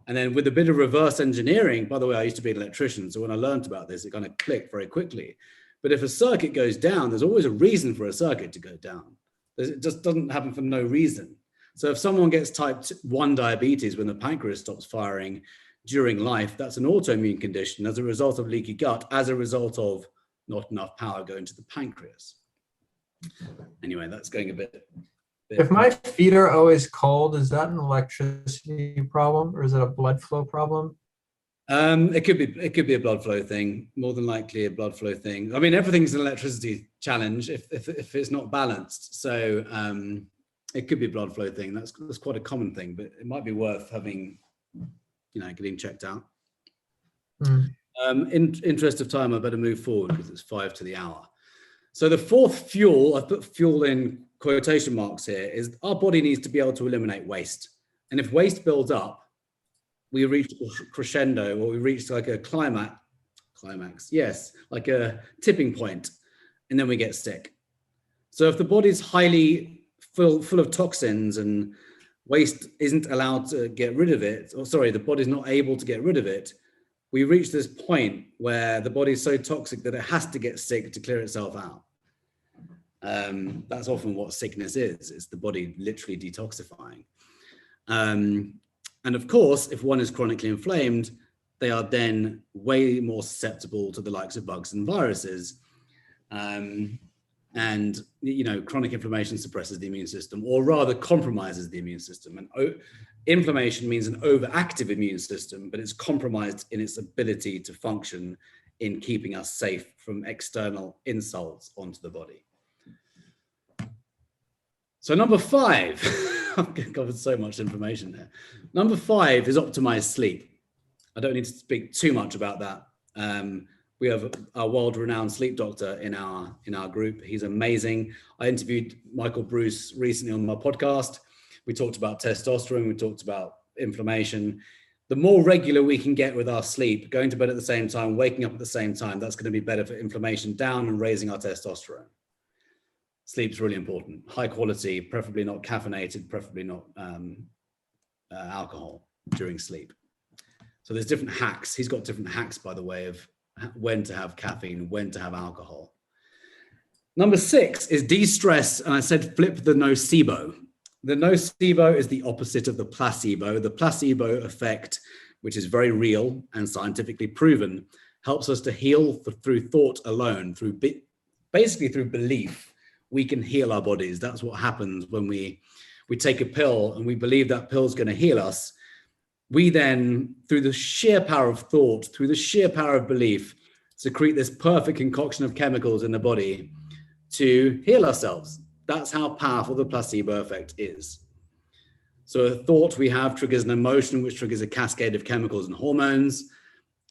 S1: And then with a bit of reverse engineering, by the way, I used to be an electrician, so when I learned about this, it kind of clicked very quickly. But if a circuit goes down, there's always a reason for a circuit to go down. It just doesn't happen for no reason. So if someone gets type 1 diabetes when the pancreas stops firing during life, that's an autoimmune condition as a result of leaky gut, as a result of not enough power going to the pancreas. Anyway, that's going a bit.
S4: If my feet are always cold, is that an electricity problem or is it a blood flow problem?
S1: It could be a blood flow thing, more than likely a blood flow thing. I mean, everything's an electricity challenge if it's not balanced. So it could be a blood flow thing. That's quite a common thing, but it might be worth having, getting checked out. In interest of time, I better move forward because it's 5 to the hour. So the fourth fuel, I've put fuel in quotation marks here, is our body needs to be able to eliminate waste. And if waste builds up, we reach a crescendo, or we reach like a climax, yes, like a tipping point, and then we get sick. So if the body's highly full of toxins and waste isn't allowed to get rid of it, the body's not able to get rid of it, we reach this point where the body is so toxic that it has to get sick to clear itself out. That's often what sickness is. It's the body literally detoxifying. And of course, if one is chronically inflamed, they are then way more susceptible to the likes of bugs and viruses. And chronic inflammation suppresses the immune system, or rather compromises the immune system. And inflammation means an overactive immune system, but it's compromised in its ability to function in keeping us safe from external insults onto the body. So number 5, I've covered so much information there. Number 5 is optimized sleep. I don't need to speak too much about that. We have a world-renowned sleep doctor in our group. He's amazing. I interviewed Michael Bruce recently on my podcast. We talked about testosterone. We talked about inflammation. The more regular we can get with our sleep, going to bed at the same time, waking up at the same time, that's going to be better for inflammation down and raising our testosterone. Sleep's really important. High quality, preferably not caffeinated, preferably not alcohol during sleep. So there's different hacks. He's got different hacks, by the way, of when to have caffeine, when to have alcohol. Number 6 is de-stress. And I said, flip the nocebo. The nocebo is the opposite of the placebo. The placebo effect, which is very real and scientifically proven, helps us to heal through thought alone, basically through belief. We can heal our bodies. That's what happens when we take a pill and we believe that pill is going to heal us. We then, through the sheer power of thought, through the sheer power of belief, secrete this perfect concoction of chemicals in the body to heal ourselves. That's how powerful the placebo effect is. So a thought we have triggers an emotion, which triggers a cascade of chemicals and hormones.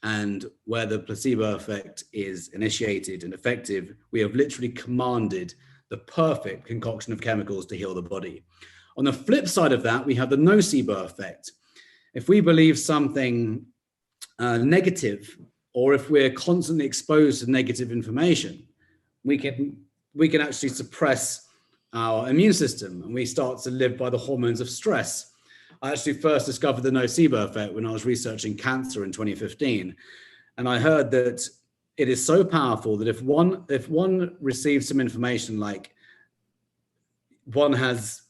S1: And where the placebo effect is initiated and effective, we have literally commanded the perfect concoction of chemicals to heal the body. On the flip side of that, we have the nocebo effect. If we believe something negative, or if we're constantly exposed to negative information, we can actually suppress our immune system, and we start to live by the hormones of stress. I actually first discovered the nocebo effect when I was researching cancer in 2015. And I heard that it is so powerful that if one receives some information like one has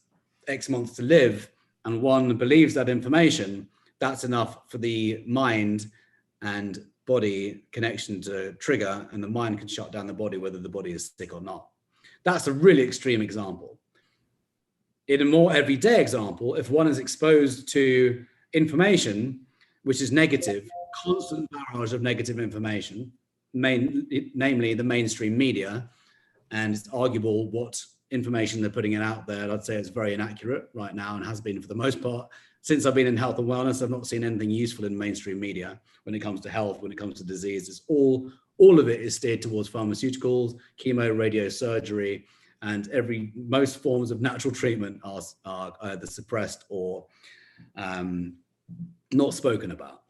S1: X months to live and one believes that information, that's enough for the mind and body connection to trigger, and the mind can shut down the body whether the body is sick or not. That's a really extreme example. In a more everyday example, if one is exposed to information which is negative, constant barrage of negative information, namely the mainstream media, and it's arguable what information they're putting it out there. I'd say it's very inaccurate right now and has been for the most part. Since I've been in health and wellness, I've not seen anything useful in mainstream media when it comes to health, when it comes to disease. It's all of it is steered towards pharmaceuticals, chemo, radiosurgery, and most forms of natural treatment are either suppressed or not spoken about.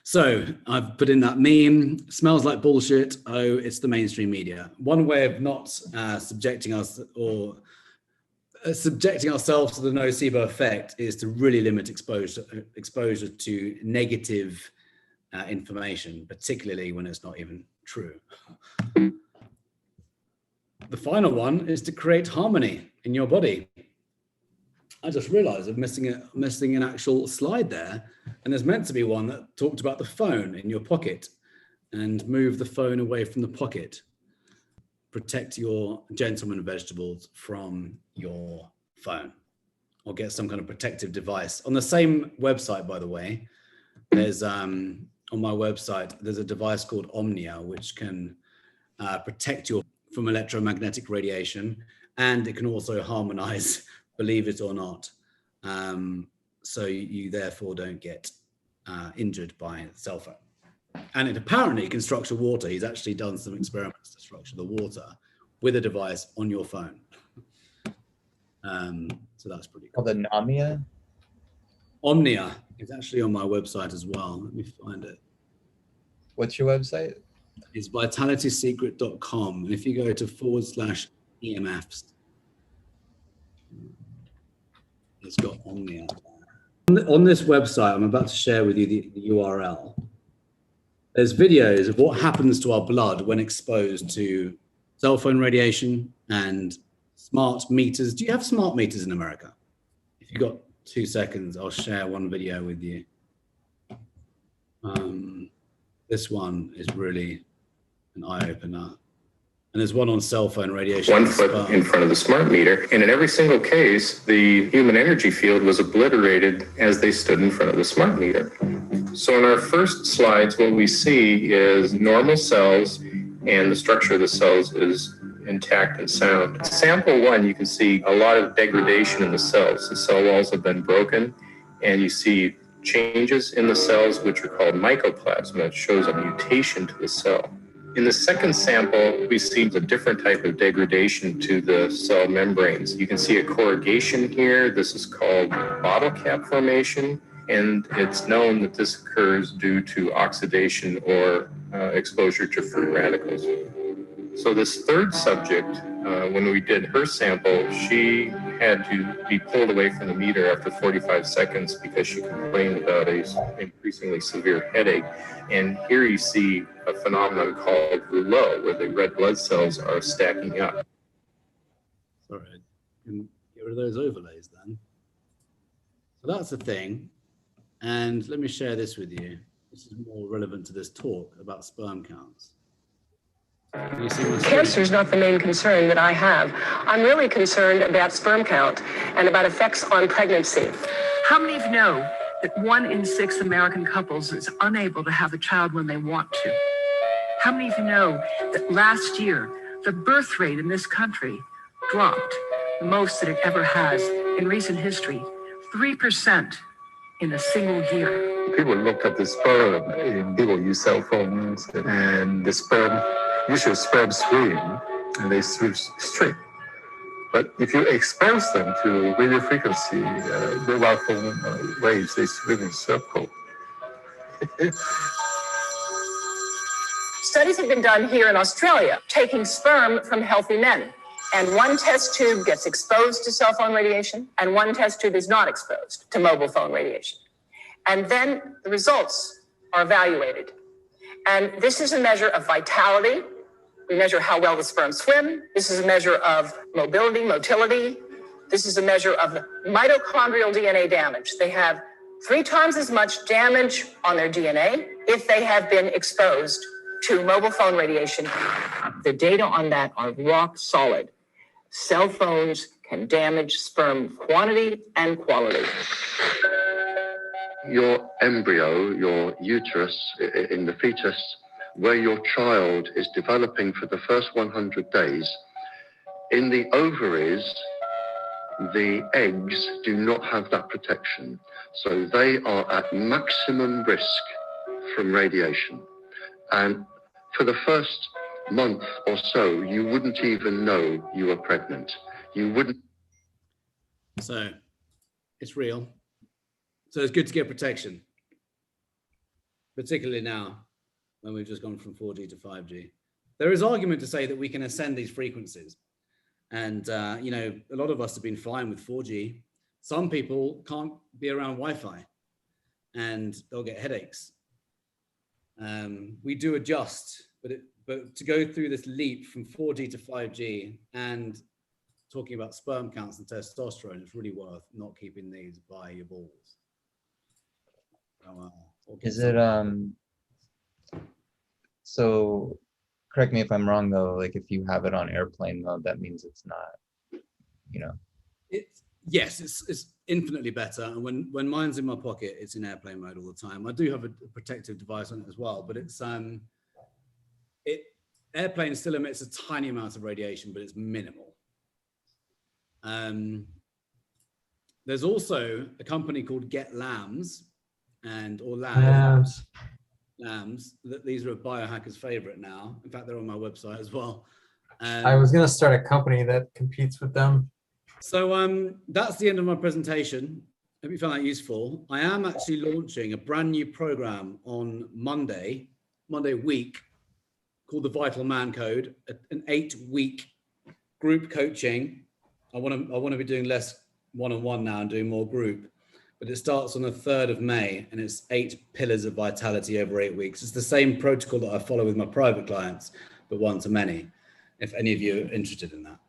S1: So I've put in that meme, smells like bullshit. Oh, it's the mainstream media. One way of not subjecting ourselves to the nocebo effect is to really limit exposure to negative information, particularly when it's not even true. The final one is to create harmony in your body. I just realized I'm missing an actual slide there, and there's meant to be one that talked about the phone in your pocket, and move the phone away from the pocket. Protect your gentleman vegetables from your phone, or get some kind of protective device. On the same website, by the way, there's on my website, there's a device called Omnia, which can protect you from electromagnetic radiation, and it can also harmonize, believe it or not. So you therefore don't get injured by cell phone. And it apparently can structure water. He's actually done some experiments to structure the water with a device on your phone. So that's pretty cool.
S2: Called the Namia?
S1: Omnia is actually on my website as well. Let me find it.
S2: What's your website?
S1: It's vitalitysecret.com. And if you go to /EMFs, it's got Omnia. On this website, I'm about to share with you the URL. There's videos of what happens to our blood when exposed to cell phone radiation and smart meters. Do you have smart meters in America? If you've got 2 seconds, I'll share one video with you. This one is really an eye-opener. And there's one on cell phone radiation.
S6: 1 foot in front of the smart meter. And in every single case, the human energy field was obliterated as they stood in front of the smart meter. So in our first slides, what we see is normal cells, and the structure of the cells is intact and sound. Sample 1, you can see a lot of degradation in the cells. The cell walls have been broken, and you see changes in the cells, which are called mycoplasma. It shows a mutation to the cell. In the second sample, we see a different type of degradation to the cell membranes. You can see a corrugation here. This is called bottle cap formation, and it's known that this occurs due to oxidation or exposure to free radicals. So this third subject, when we did her sample, she had to be pulled away from the meter after 45 seconds because she complained about a increasingly severe headache. And here you see a phenomenon called rouleau, where the red blood cells are stacking up.
S1: Sorry, I can get rid of those overlays then. So that's the thing. And let me share this with you. This is more relevant to this talk about sperm counts.
S7: Cancer is not the main concern that I have. I'm really concerned about sperm count and about effects on pregnancy.
S8: How many of you know that 1 in 6 American couples is unable to have a child when they want to? How many of you know that last year, the birth rate in this country dropped the most that it ever has in recent history, 3% in a single year?
S9: People look at the sperm, and people use cell phones, and the sperm, usually sperm stream, and they swim straight. But if you expose them to radio frequency, mobile phone waves, they swim in circle.
S7: Studies have been done here in Australia, taking sperm from healthy men. And one test tube gets exposed to cell phone radiation, and one test tube is not exposed to mobile phone radiation. And then the results are evaluated. And this is a measure of vitality. We measure how well the sperm swim. This is a measure of motility. This is a measure of mitochondrial DNA damage. They have 3 times as much damage on their DNA if they have been exposed to mobile phone radiation. The data on that are rock solid. Cell phones can damage sperm quantity and quality.
S9: Your embryo, your uterus in the fetus, where your child is developing for the first 100 days, in the ovaries, the eggs do not have that protection. So they are at maximum risk from radiation. And for the first month or so, you wouldn't even know you were pregnant. You wouldn't.
S1: So it's real. So it's good to get protection, particularly now when we've just gone from 4G to 5G. There is argument to say that we can ascend these frequencies. And, you know, a lot of us have been fine with 4G. Some people can't be around Wi-Fi and they'll get headaches. We do adjust, but to go through this leap from 4G to 5G and talking about sperm counts and testosterone, it's really worth not keeping these by your balls.
S2: Is it so correct me if I'm wrong though, like if you have it on airplane mode, that means it's not, you know.
S1: Yes, it's infinitely better. And when mine's in my pocket, it's in airplane mode all the time. I do have a protective device on it as well, but it's airplane still emits a tiny amount of radiation, but it's minimal. There's also a company called Get Lambs or Lambs. These are a biohacker's favorite now. In fact, they're on my website as well.
S4: I was going to start a company that competes with them.
S1: So that's the end of my presentation. Hope you found that useful. I am actually launching a brand new program on Monday week called the Vital Man Code, an 8-week group coaching. I want to be doing less one-on-one now and doing more group. But it starts on the 3rd of May and it's 8 pillars of vitality over 8 weeks. It's the same protocol that I follow with my private clients, but one to many, if any of you are interested in that.